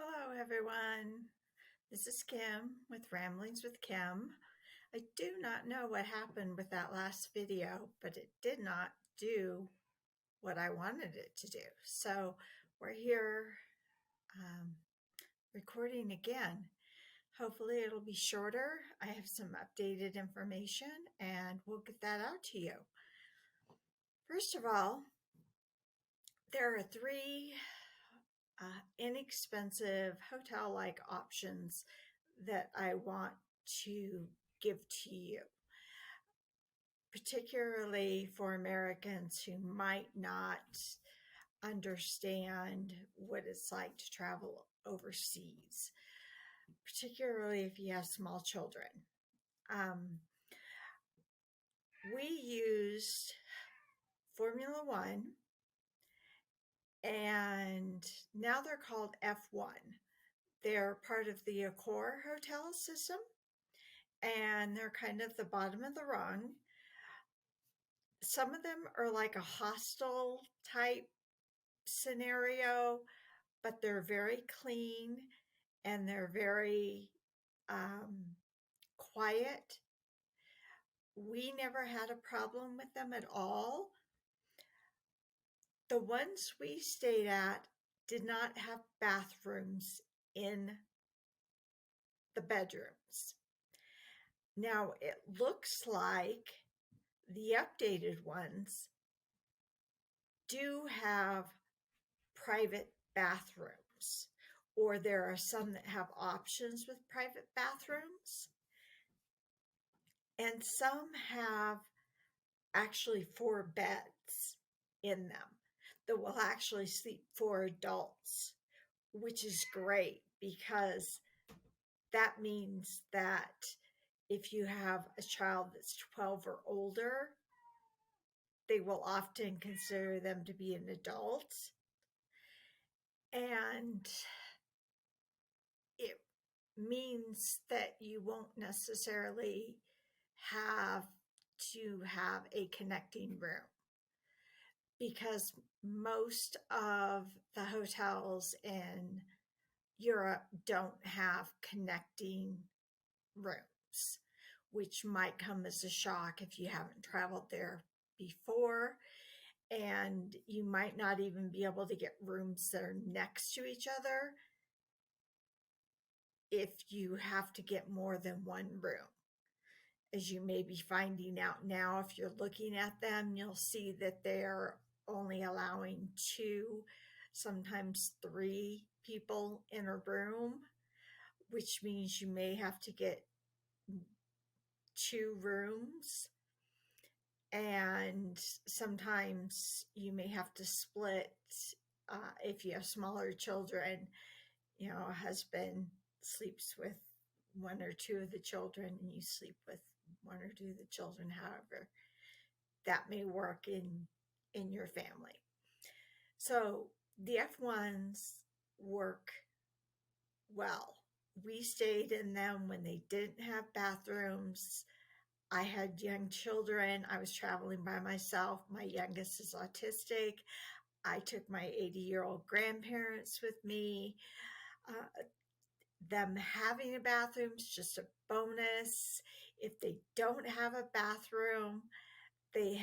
Hello, everyone. This is Kim with Ramblings with Kim. I do not know what happened with that last video, but it did not do what I wanted it to do. So we're here um, recording again. Hopefully, it'll be shorter. I have some updated information and we'll get that out to you. First of all, there are three inexpensive hotel like options that I want to give to you, particularly for Americans who might not understand what it's like to travel overseas, particularly if you have small children. Um, we used Formula One, and now they're called F1. They're part of the Accor hotel system, and they're kind of the bottom of the rung. Some of them are like a hostel type scenario, but they're very clean and they're very quiet. We never had a problem with them at all. The ones we stayed at did not have bathrooms in the bedrooms. Now, it looks like the updated ones do have private bathrooms, or there are some that have options with private bathrooms, and some have actually 4 beds in them that will actually sleep 4 adults, which is great because that means that if you have a child that's 12 or older, they will often consider them to be an adult. And it means that you won't necessarily have to have a connecting room, because most of the hotels in Europe don't have connecting rooms, which might come as a shock if you haven't traveled there before. And you might not even be able to get rooms that are next to each other if you have to get more than one room. As you may be finding out now, if you're looking at them, you'll see that they're only allowing 2, sometimes 3 people in a room, which means you may have to get 2 rooms. And sometimes you may have to split if you have smaller children. A husband sleeps with 1 or 2 of the children, and you sleep with 1 or 2 of the children, however that may work in your family. So the F1s work well. We stayed in them when they didn't have bathrooms. I had young children. I was traveling by myself. My youngest is autistic. I took my 80-year-old grandparents with me. Them having a bathroom is just a bonus. If they don't have a bathroom, they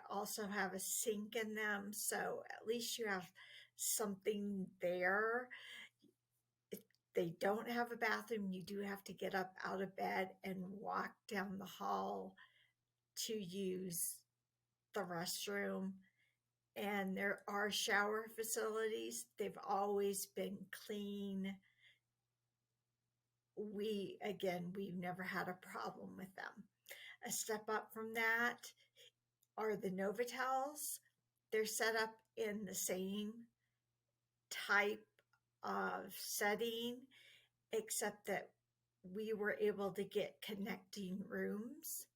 also have a sink in them, so at least you have something there. If they don't have a bathroom, you do have to get up out of bed and walk down the hall to use the restroom. And there are shower facilities. They've always been clean. We've never had a problem with them. A step up from that are the Novotels. They're set up in the same type of setting, except that we were able to get connecting rooms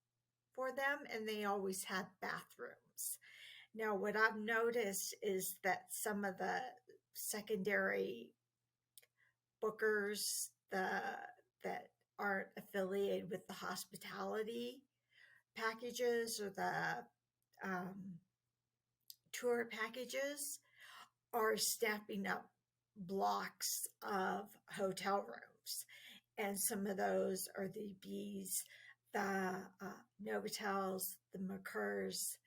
for them, and they always had bathrooms. Now, what I've noticed is that some of the secondary bookers that aren't affiliated with the hospitality packages or the tour packages are snapping up blocks of hotel rooms. And some of those are the Bs, the Novotels, the Mercurs.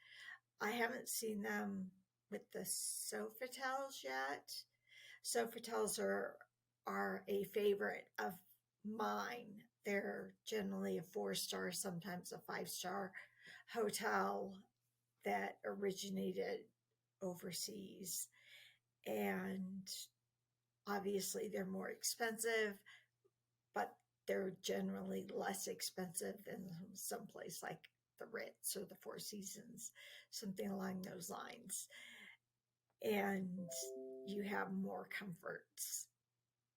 I haven't seen them with the Sofitels yet. Sofitels are a favorite of mine. They're generally a 4-star, sometimes a 5-star hotel that originated overseas. And obviously, they're more expensive, but they're generally less expensive than someplace like the Ritz or the Four Seasons, something along those lines. And you have more comforts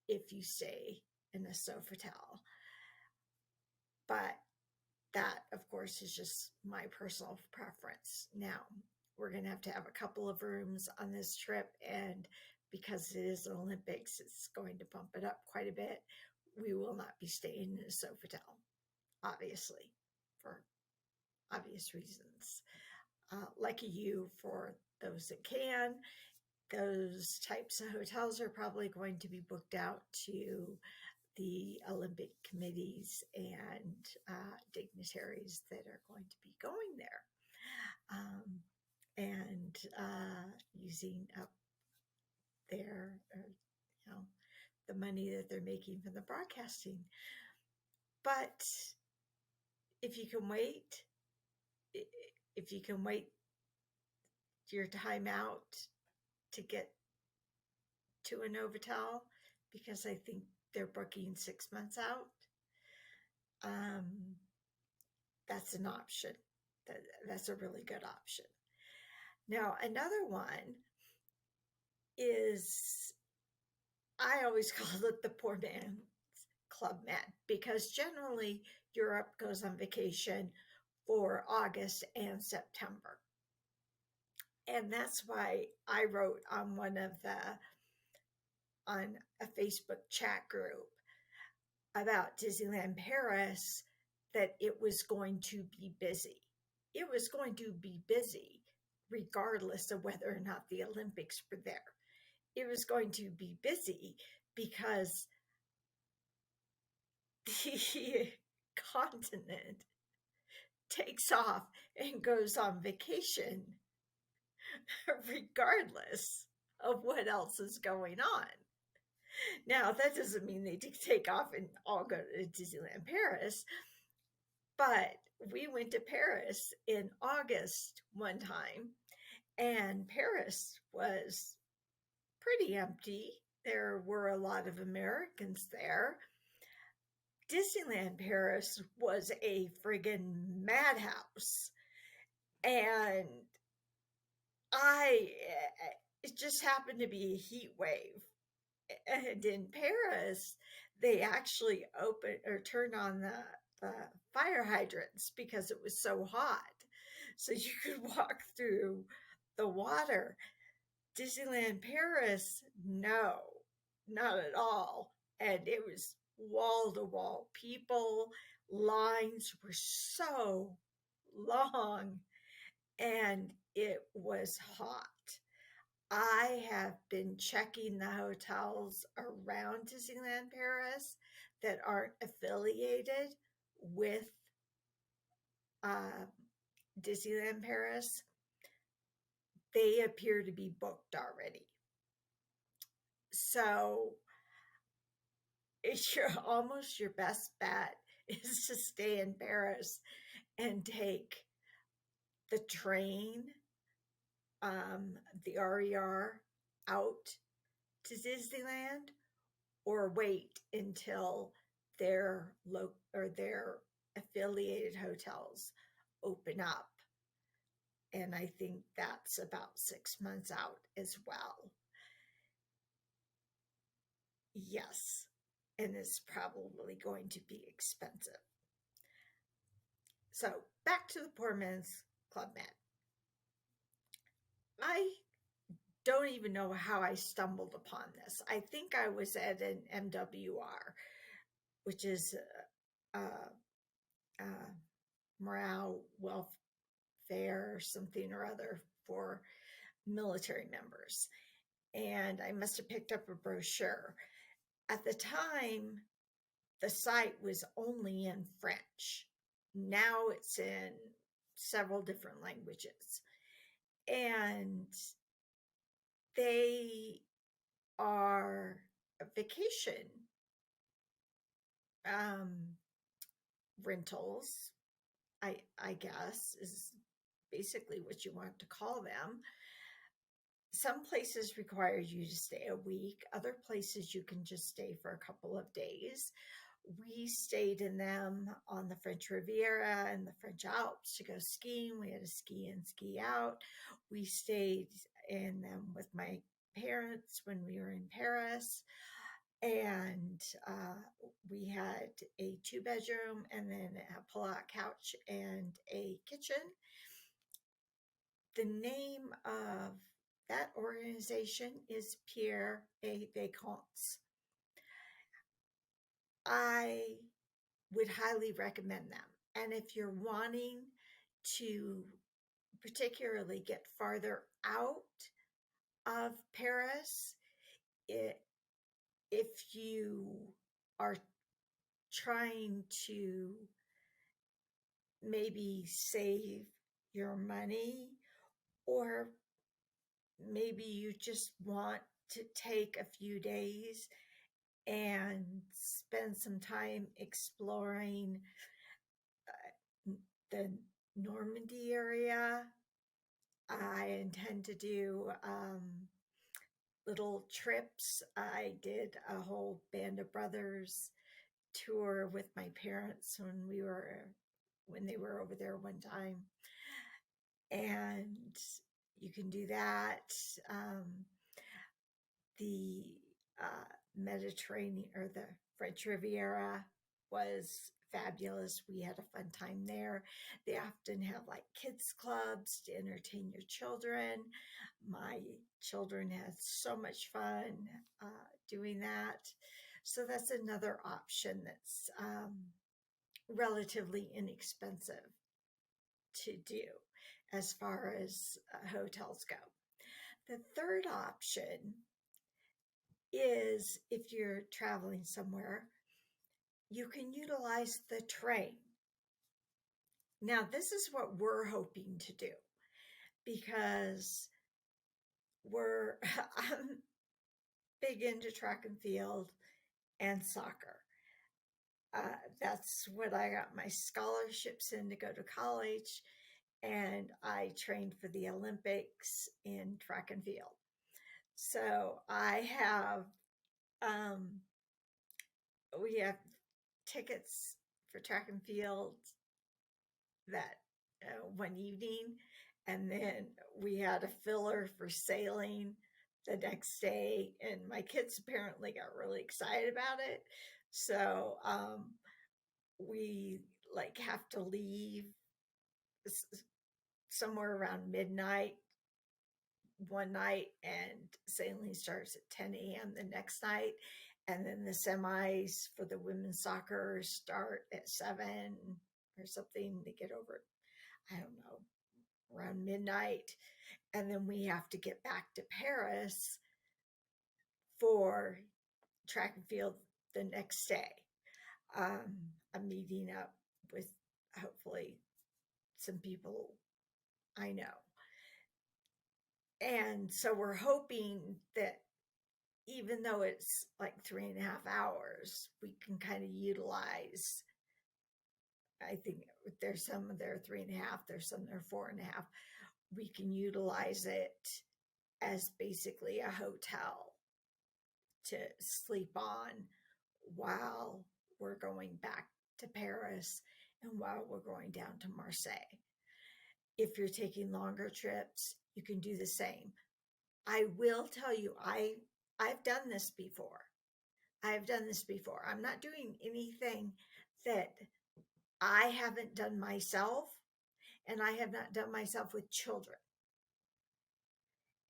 if you stay in a Sofitel. But that, of course, is just my personal preference. Now, we're going to have a couple of rooms on this trip, and because it is an Olympics, it's going to bump it up quite a bit. We will not be staying in a Sofitel, obviously, for obvious reasons. Lucky you for those that can. Those types of hotels are probably going to be booked out to the Olympic committees and dignitaries that are going to be going there and using up their, the money that they're making from the broadcasting. But if you can wait, your time out to get to a Novotel, because I think they're booking 6 months out, that's an option. That's a really good option. Now, another one is, I always call it the poor man's Club Med, because generally Europe goes on vacation for August and September. And that's why I wrote on a Facebook chat group about Disneyland Paris that it was going to be busy. It was going to be busy regardless of whether or not the Olympics were there. It was going to be busy because the continent takes off and goes on vacation regardless of what else is going on. Now, that doesn't mean they take off and all go to Disneyland Paris, but we went to Paris in August one time, and Paris was pretty empty. There were a lot of Americans there. Disneyland Paris was a friggin' madhouse. And it just happened to be a heat wave. And in Paris, they actually turned on the fire hydrants because it was so hot. So you could walk through the water. Disneyland Paris, no, not at all. And it was wall to wall people. Lines were so long, and it was hot. I have been checking the hotels around Disneyland Paris that aren't affiliated with Disneyland Paris. They appear to be booked already. So almost your best bet is to stay in Paris and take the train, the RER out to Disneyland, or wait until their affiliated hotels open up. And I think that's about 6 months out as well. Yes, and it's probably going to be expensive. So back to the Poor Man's Club Med. I don't even know how I stumbled upon this. I think I was at an MWR, which is morale, welfare, something or other for military members. and I must have picked up a brochure. At the time, the site was only in French. Now it's in several different languages. And they are vacation um, rentals, I guess, is basically what you want to call them. Some places require you to stay a week, other places you can just stay for a couple of days. We stayed in them on the French Riviera and the French Alps to go skiing. We had to ski in, ski out. We stayed in them with my parents when we were in Paris. And we had a 2 bedroom and then a pull-out couch and a kitchen. The name of that organization is Pierre et Vacances. I would highly recommend them. And if you're wanting to particularly get farther out of Paris, if you are trying to maybe save your money, or maybe you just want to take a few days and spend some time exploring the Normandy area. I intend to do little trips. I did a whole Band of Brothers tour with my parents when they were over there one time, and you can do that. The Mediterranean or the French Riviera was fabulous. We had a fun time there. They often have like kids clubs to entertain your children. My children had so much fun doing that. So that's another option that's relatively inexpensive to do as far as hotels go. The third option is if you're traveling somewhere, you can utilize the train. Now, this is what we're hoping to do because I'm big into track and field and soccer. That's what I got my scholarships in to go to college, and I trained for the Olympics in track and field. So we have tickets for track and field that one evening, and then we had a filler for sailing the next day, and my kids apparently got really excited about it. So we like have to leave somewhere around midnight one night, and sailing starts at 10 a.m. the next night. And then the semis for the women's soccer start at 7 or something. They get over, I don't know, around midnight. And then we have to get back to Paris for track and field the next day. I'm meeting up with hopefully some people I know. And so we're hoping that even though it's like 3.5 hours, we can kind of utilize. I think there's some that are 3.5, there's some that are 4.5. We can utilize it as basically a hotel to sleep on while we're going back to Paris and while we're going down to Marseille. If you're taking longer trips, you can do the same. I will tell you, I've done this before. I've done this before. I'm not doing anything that I haven't done myself, and I have not done myself with children.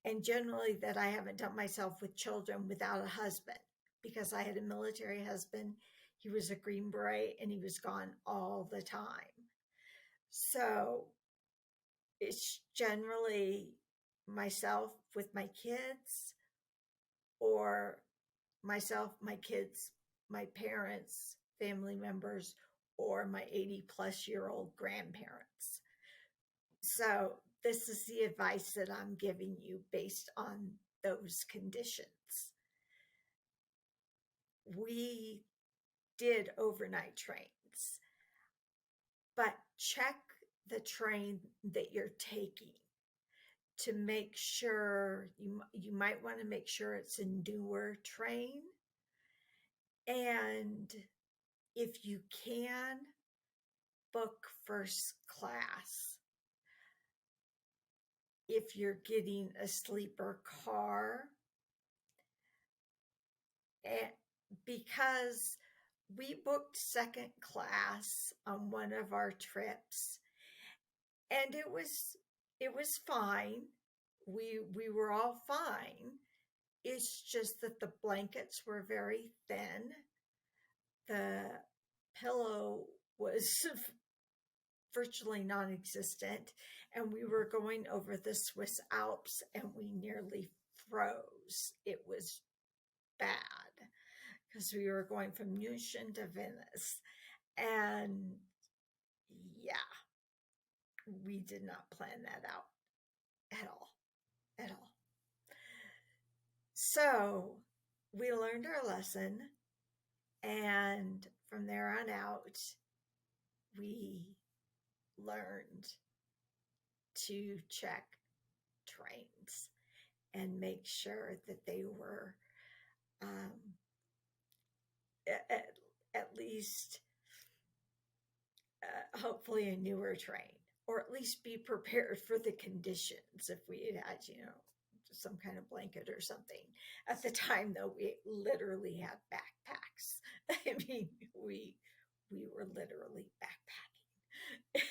And generally, that I haven't done myself with children without a husband, because I had a military husband. He was a Green Beret and he was gone all the time. So it's generally myself with my kids or myself, my kids, my parents, family members, or my 80-plus-year-old grandparents. So this is the advice that I'm giving you based on those conditions. We did overnight trains, but check the train that you're taking to make sure you might want to make sure it's a newer train. And if you can, book first class. If you're getting a sleeper car, because we booked second class on one of our trips, and it was fine. We were all fine. It's just that the blankets were very thin. The pillow was virtually non-existent, and we were going over the Swiss Alps and we nearly froze. It was bad because we were going from München to Venice, and yeah, we did not plan that out at all. So we learned our lesson, and from there on out, we learned to check trains and make sure that they were at least hopefully a newer train, or at least be prepared for the conditions if we had some kind of blanket or something. At the time, though, we literally had backpacks. I mean, we were literally backpacking.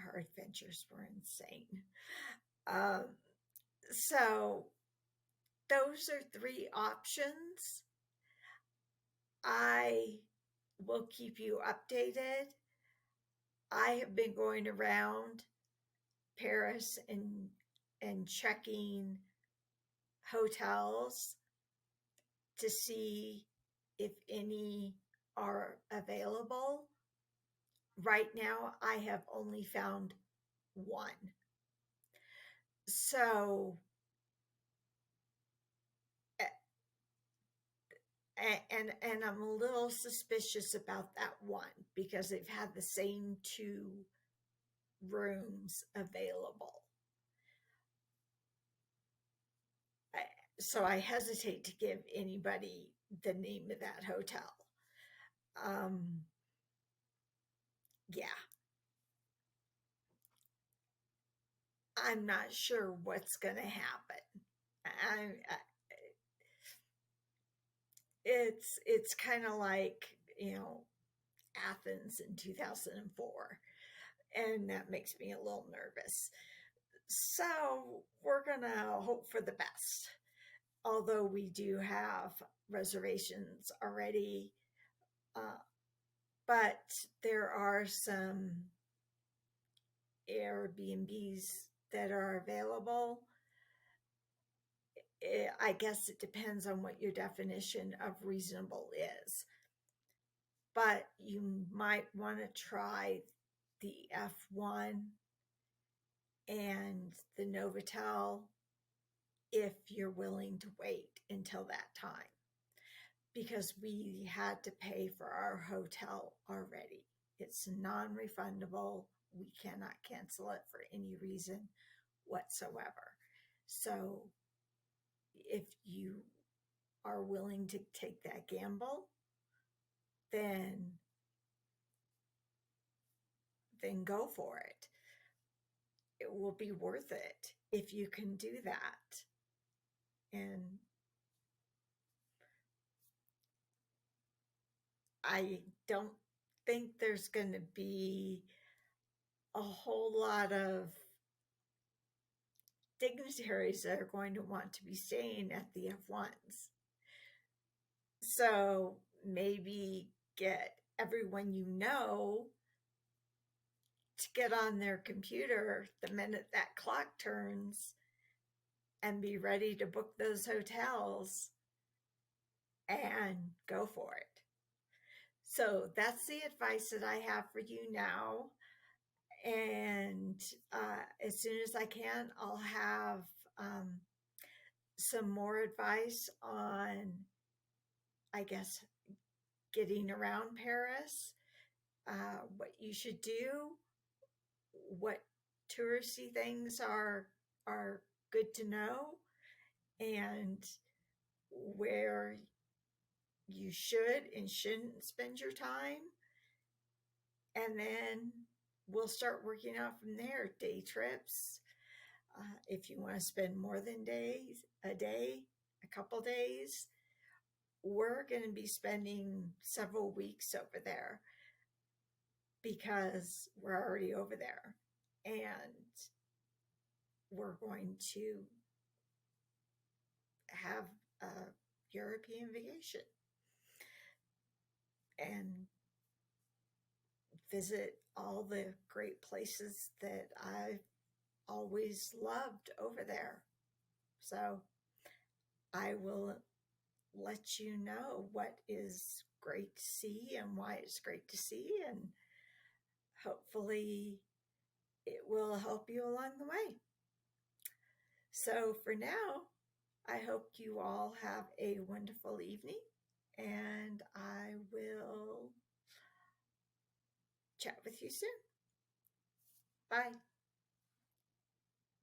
Our adventures were insane. So those are 3 options. I will keep you updated. I have been going around Paris and checking hotels to see if any are available. Right now, I have only found 1. So, and I'm a little suspicious about that one because they've had the same 2 rooms available. So I hesitate to give anybody the name of that hotel. Yeah. I'm not sure what's going to happen. It's kind of like, Athens in 2004, and that makes me a little nervous. So we're going to hope for the best. Although we do have reservations already, but there are some Airbnbs that are available. I guess it depends on what your definition of reasonable is. But you might want to try the F1 and the Novotel if you're willing to wait until that time, because we had to pay for our hotel already. It's non-refundable. We cannot cancel it for any reason whatsoever. So if you are willing to take that gamble, then go for it. It will be worth it if you can do that. And I don't think there's going to be a whole lot of dignitaries that are going to want to be staying at the F1s. So maybe get everyone you know to get on their computer the minute that clock turns and be ready to book those hotels and go for it. So that's the advice that I have for you now. And as soon as I can, I'll have um, some more advice on, I guess, getting around Paris, what you should do, what touristy things are good to know, and where you should and shouldn't spend your time. And then we'll start working out from there. Day trips. If you want to spend more than a day, a couple days, we're going to be spending several weeks over there because we're already over there. And we're going to have a European vacation and visit all the great places that I've always loved over there. So I will let you know what is great to see and why it's great to see, and hopefully it will help you along the way. So for now, I hope you all have a wonderful evening, and I will chat with you soon. Bye.